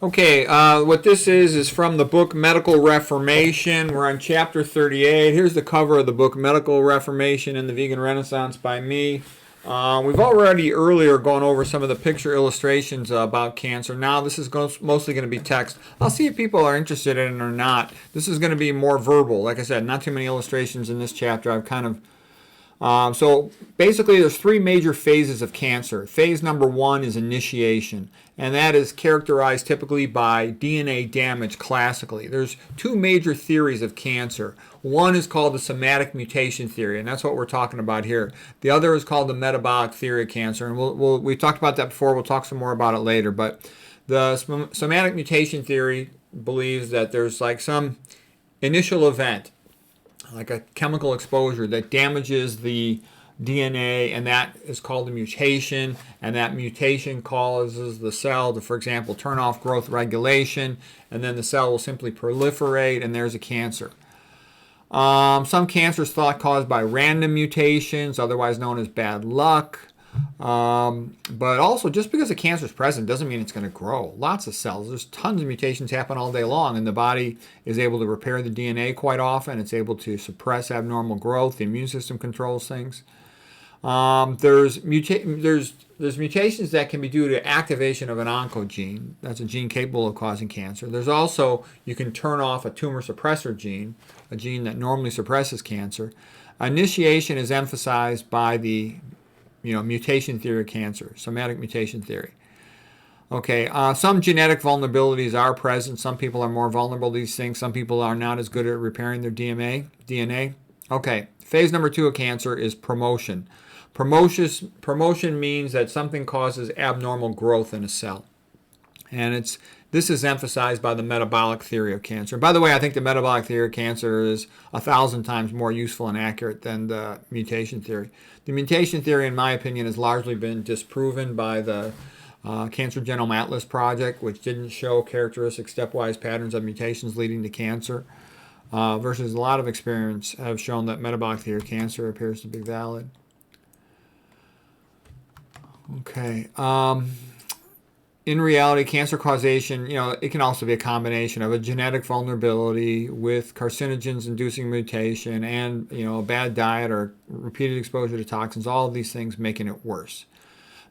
Okay, what this is from the book Medical Reformation. We're on chapter 38. Here's the cover of the book Medical Reformation and the Vegan Renaissance by me. We've already earlier gone over some of the picture illustrations about cancer. Now this is mostly going to be text. I'll see if people are interested in it or not. This is going to be more verbal. Like I said, not too many illustrations in this chapter. I've kind of so basically, there's three major phases of cancer. Phase number one is initiation, and that is characterized typically by DNA damage classically. There's two major theories of cancer. One is called the somatic mutation theory, and that's what we're talking about here. The other is called the metabolic theory of cancer, and we've talked about that before. We'll talk some more about it later. But the somatic mutation theory believes that there's like some initial event, like a chemical exposure that damages the DNA, and that is called a mutation, and that mutation causes the cell to, for example, turn off growth regulation, and then the cell will simply proliferate, and there's a cancer. Some cancer is thought caused by random mutations, otherwise known as bad luck. But also, just because a cancer is present doesn't mean it's going to grow. Lots of cells. There's tons of mutations happen all day long, and the body is able to repair the DNA quite often. It's able to suppress abnormal growth. The immune system controls things. There's mutations that can be due to activation of an oncogene. That's a gene capable of causing cancer. There's also, you can turn off a tumor suppressor gene, a gene that normally suppresses cancer. Initiation is emphasized by the mutation theory of cancer, somatic mutation theory. Okay, some genetic vulnerabilities are present. Some people are more vulnerable to these things. Some people are not as good at repairing their DNA. Okay, phase number two of cancer is promotion. Promotion means that something causes abnormal growth in a cell. And this is emphasized by the metabolic theory of cancer. By the way, I think the metabolic theory of cancer is 1,000 times more useful and accurate than the mutation theory. The mutation theory, in my opinion, has largely been disproven by the Cancer Genome Atlas project, which didn't show characteristic stepwise patterns of mutations leading to cancer, versus a lot of experiments have shown that metabolic theory of cancer appears to be valid. Okay. In reality, cancer causation, it can also be a combination of a genetic vulnerability with carcinogens inducing mutation and, a bad diet or repeated exposure to toxins, all of these things making it worse.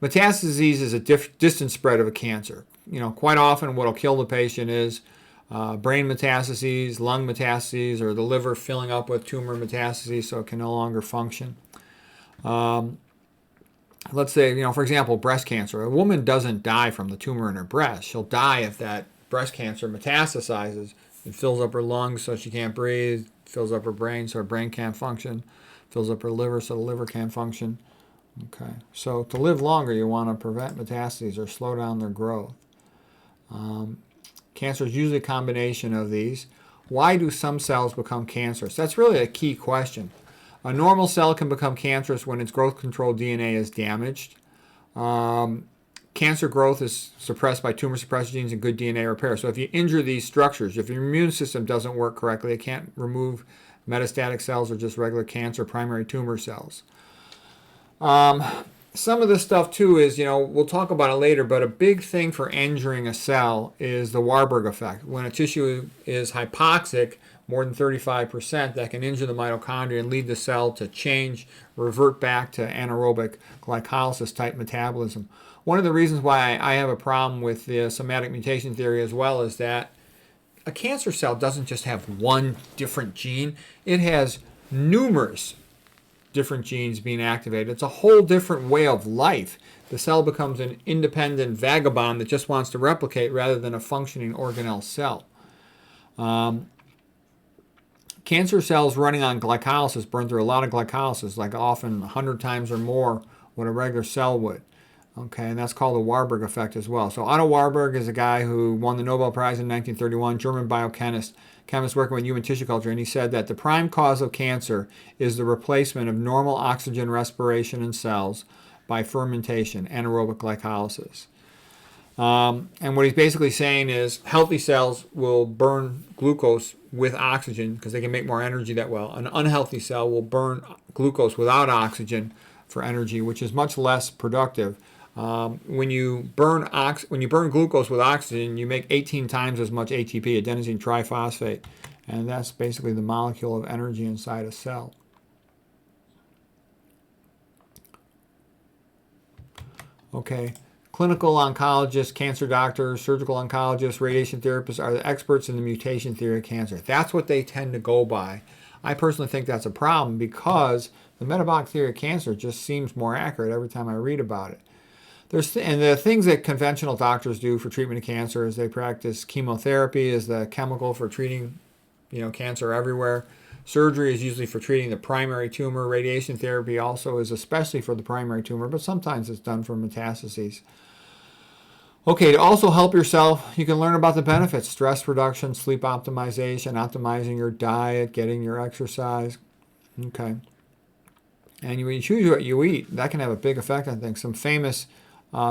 Metastasis is a distant spread of a cancer. Quite often what will kill the patient is brain metastases, lung metastases, or the liver filling up with tumor metastases so it can no longer function. Let's say, for example, breast cancer. A woman doesn't die from the tumor in her breast. She'll die if that breast cancer metastasizes. It fills up her lungs so she can't breathe, fills up her brain so her brain can't function, fills up her liver so the liver can't function. Okay, so to live longer, you want to prevent metastases or slow down their growth. Cancer is usually a combination of these. Why do some cells become cancerous? That's really a key question. A normal cell can become cancerous when its growth control DNA is damaged. Cancer growth is suppressed by tumor suppressor genes and good DNA repair. So if you injure these structures, if your immune system doesn't work correctly, it can't remove metastatic cells or just regular cancer, primary tumor cells. Some of this stuff too is, we'll talk about it later, but a big thing for injuring a cell is the Warburg effect. When a tissue is hypoxic, more than 35%, that can injure the mitochondria and lead the cell to change, revert back to anaerobic glycolysis type metabolism. One of the reasons why I have a problem with the somatic mutation theory as well is that a cancer cell doesn't just have one different gene, it has numerous different genes being activated. It's a whole different way of life. The cell becomes an independent vagabond that just wants to replicate rather than a functioning organelle cell. Cancer cells running on glycolysis burn through a lot of glycolysis, like often 100 times or more what a regular cell would. Okay, and that's called the Warburg effect as well. So Otto Warburg is a guy who won the Nobel Prize in 1931, German biochemist, working with human tissue culture, and he said that the prime cause of cancer is the replacement of normal oxygen respiration in cells by fermentation, anaerobic glycolysis. And what he's basically saying is healthy cells will burn glucose with oxygen because they can make more energy that well. An unhealthy cell will burn glucose without oxygen for energy, which is much less productive. When you burn glucose with oxygen, you make 18 times as much ATP, adenosine triphosphate, and that's basically the molecule of energy inside a cell. Okay, clinical oncologists, cancer doctors, surgical oncologists, radiation therapists are the experts in the mutation theory of cancer. That's what they tend to go by. I personally think that's a problem because the metabolic theory of cancer just seems more accurate every time I read about it. And the things that conventional doctors do for treatment of cancer is they practice chemotherapy as the chemical for treating, cancer everywhere. Surgery is usually for treating the primary tumor. Radiation therapy also is especially for the primary tumor, but sometimes it's done for metastases. Okay, to also help yourself, you can learn about the benefits: stress reduction, sleep optimization, optimizing your diet, getting your exercise. Okay. And when you choose what you eat, that can have a big effect on things. Some famous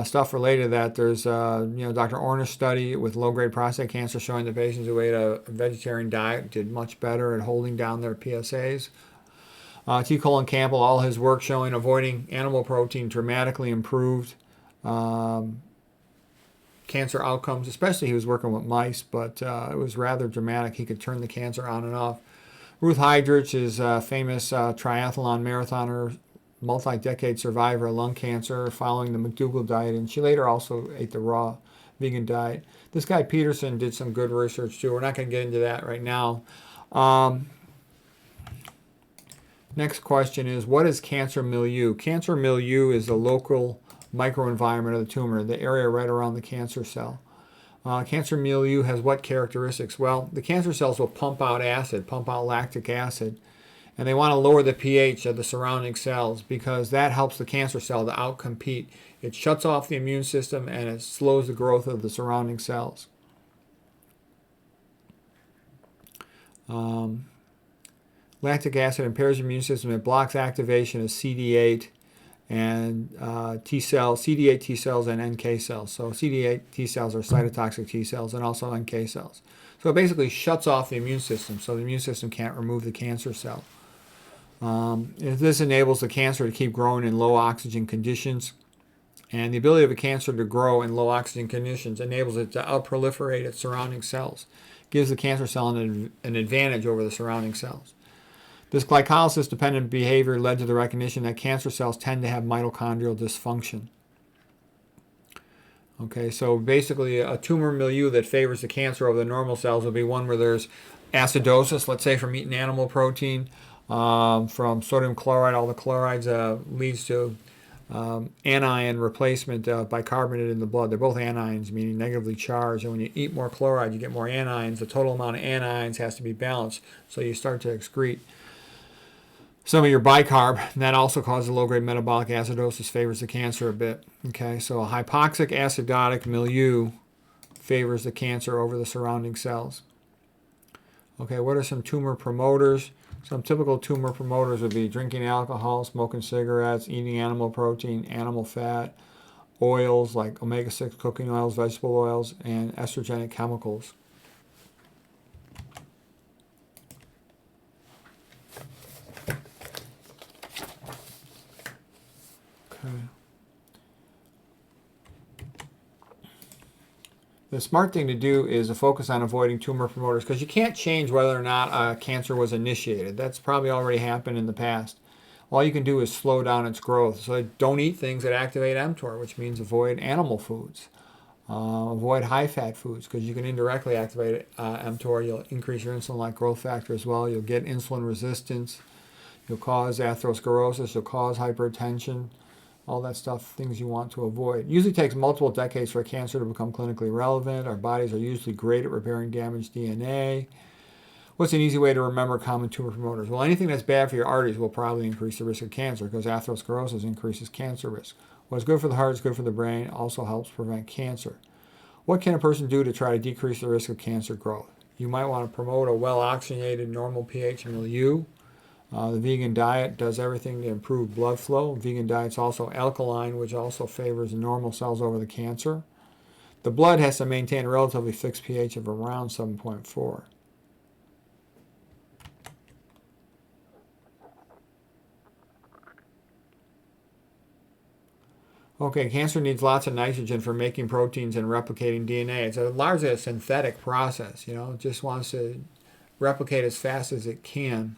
stuff related to that. There's, Dr. Ornish study with low-grade prostate cancer showing that patients who ate a vegetarian diet did much better at holding down their PSAs. T. Colin Campbell, all his work showing avoiding animal protein dramatically improved cancer outcomes, especially he was working with mice, but it was rather dramatic. He could turn the cancer on and off. Ruth Heydrich is a famous triathlon marathoner, multi-decade survivor of lung cancer following the McDougall diet, and she later also ate the raw vegan diet. This guy Peterson did some good research too. We're not going to get into that right now. Next question is, what is cancer milieu? Cancer milieu is the local microenvironment of the tumor, the area right around the cancer cell. Cancer milieu has what characteristics? Well, the cancer cells will pump out acid, pump out lactic acid, and they want to lower the pH of the surrounding cells because that helps the cancer cell to outcompete. It shuts off the immune system and it slows the growth of the surrounding cells. Lactic acid impairs the immune system. It blocks activation of CD8 and CD8 T cells and NK cells. So CD8 T cells are cytotoxic T cells and also NK cells. So it basically shuts off the immune system so the immune system can't remove the cancer cell. This enables the cancer to keep growing in low oxygen conditions. And the ability of a cancer to grow in low oxygen conditions enables it to outproliferate its surrounding cells. Gives the cancer cell an advantage over the surrounding cells. This glycolysis-dependent behavior led to the recognition that cancer cells tend to have mitochondrial dysfunction. Okay, so basically a tumor milieu that favors the cancer over the normal cells will be one where there's acidosis, let's say from eating animal protein, from sodium chloride. All the chlorides leads to anion replacement of bicarbonate in the blood. They're both anions, meaning negatively charged. And when you eat more chloride, you get more anions. The total amount of anions has to be balanced, so you start to excrete some of your bicarb, and that also causes low-grade metabolic acidosis, favors the cancer a bit. Okay, so a hypoxic acidotic milieu favors the cancer over the surrounding cells. Okay, what are some tumor promoters? Some typical tumor promoters would be drinking alcohol, smoking cigarettes, eating animal protein, animal fat, oils like omega-6 cooking oils, vegetable oils, and estrogenic chemicals. The smart thing to do is to focus on avoiding tumor promoters because you can't change whether or not cancer was initiated. That's probably already happened in the past. All you can do is slow down its growth. So don't eat things that activate mTOR, which means avoid animal foods. Avoid high-fat foods because you can indirectly activate mTOR. You'll increase your insulin-like growth factor as well. You'll get insulin resistance. You'll cause atherosclerosis. You'll cause hypertension. All that stuff, things you want to avoid. It usually takes multiple decades for a cancer to become clinically relevant. Our bodies are usually great at repairing damaged DNA. What's an easy way to remember common tumor promoters? Well, anything that's bad for your arteries will probably increase the risk of cancer because atherosclerosis increases cancer risk. What's good for the heart is good for the brain, also helps prevent cancer. What can a person do to try to decrease the risk of cancer growth? You might want to promote a well-oxygenated normal pH milieu. The vegan diet does everything to improve blood flow. Vegan diet's also alkaline, which also favors normal cells over the cancer. The blood has to maintain a relatively fixed pH of around 7.4. Okay, cancer needs lots of nitrogen for making proteins and replicating DNA. It's largely a synthetic process, you know. It just wants to replicate as fast as it can.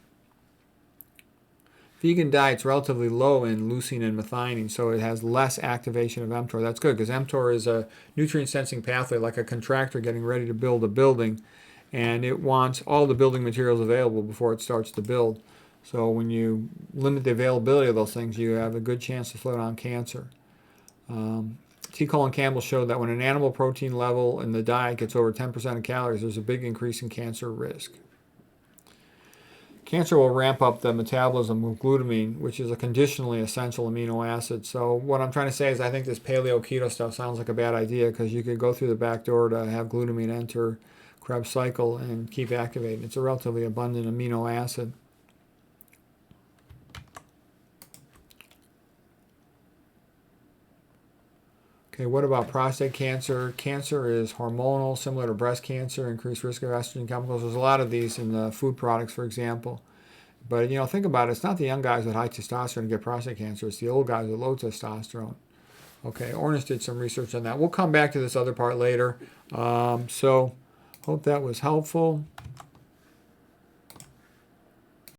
Vegan diet's relatively low in leucine and methionine, so it has less activation of mTOR. That's good, because mTOR is a nutrient-sensing pathway, like a contractor getting ready to build a building, and it wants all the building materials available before it starts to build. So when you limit the availability of those things, you have a good chance to slow down cancer. T. Colin Campbell showed that when an animal protein level in the diet gets over 10% of calories, there's a big increase in cancer risk. Cancer will ramp up the metabolism of glutamine, which is a conditionally essential amino acid. So what I'm trying to say is I think this paleo keto stuff sounds like a bad idea, because you could go through the back door to have glutamine enter Krebs cycle and keep activating. It's a relatively abundant amino acid. Okay, what about prostate cancer? Cancer is hormonal, similar to breast cancer, increased risk of estrogen chemicals. There's a lot of these in the food products, for example. But, you know, think about it. It's not the young guys with high testosterone who get prostate cancer. It's the old guys with low testosterone. Okay, Ornish did some research on that. We'll come back to this other part later. So, hope that was helpful.